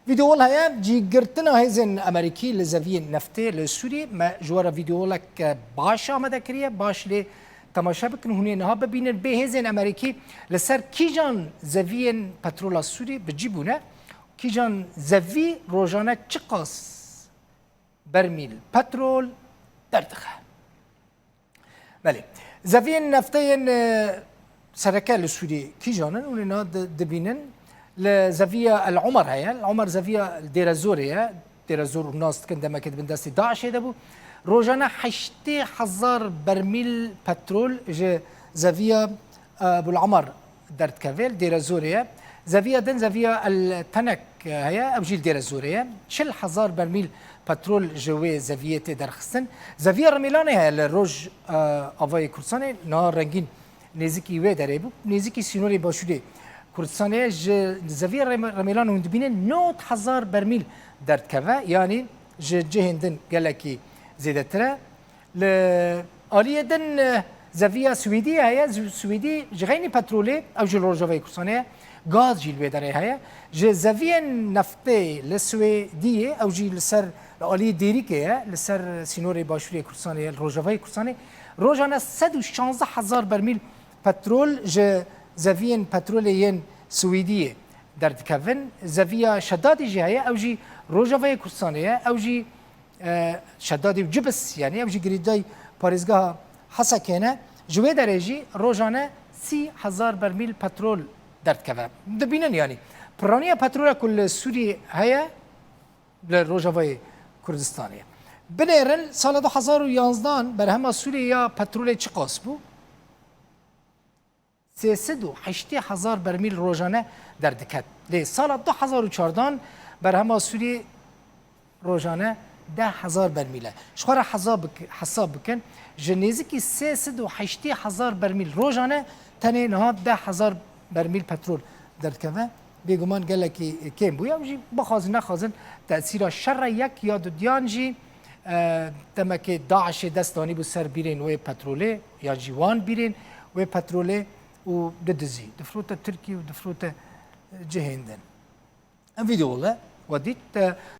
فيديو هيا جي قرتنا هيزن امريكي لزافين نفته لسوري ما جوارا فيديو لك باش آمده كريه باش لي تماشا بكن هوني نها ببینن به هیزن امریکی لسر کیجان زوین پترول سوری بجیبونه کیجان زوی روزانه چقاس برمیل پترول دردخه بله زوین نفتین سرکه لسوری کیجانن اونینا دبینن لزویا العمر هيا العمر زویا ديرازوريا ديرازور الناس كندما كتب دستي داعش دبو روزانه 80,000 برمیل پترول ج زویا ابو العمر درد كافيل ديرازوريا زویا دن زویا التنك هيا او جيل ديرازوريا 40,000 برمیل پترول جوي زویت درخستن زویا رميلانه هيا الروج اوای كردستان نهار رنگين نزيكي وي دريبو نزيكي سينوري باشوده كردستان زویا رميلان وندبينه 9,000 برمیل درد كافا يعني جهندن قالكي زيادة ترى لآلية دن زويا سويدية هي سويدي جغيني بترولي أو جل روجافي كرسانية غاز جيل بيداري هي زويا نفطي للسويدية أو جيل لسر الآلية ديريكية لسر سينوري باشوري كرسانية الروجافي كرسانية روجانا 116,000 برمیل بترول زويا بتروليين سويدية درد كافن زويا شدادي جي هي أو جي روجافي كرسانية أو جي شدادی جبس یعنی اوجی گریدای پاریزگاه حسکینه جوی درجی روزانه 30,000 برمیل پترول درد کبه دبینن یعنی پرانیه پترول کل سوری هیا لروجاوی کردستانیه بنیرن سال 2011 برهم سوریا پترول چقاس بو 380,000 برمیل روزانه درد کد لی سال 2014 برهم سوری روزانه 10,000 برمیله شخوره حساب بکن جنیزی که 380,000 برمیل روزانه تنه نها 10,000 برمیل پترول درد کنه بیگمان گله که کم بویا بجی بخوازن نخوازن تأثیر شر یک یا دو دیان جی تمه که داعش دستانی بو سر بیرین و پتروله یا جیوان بیرین و پتروله و ددزی دفروت ترکی و دفروت جهندن این ویدیو له ودیت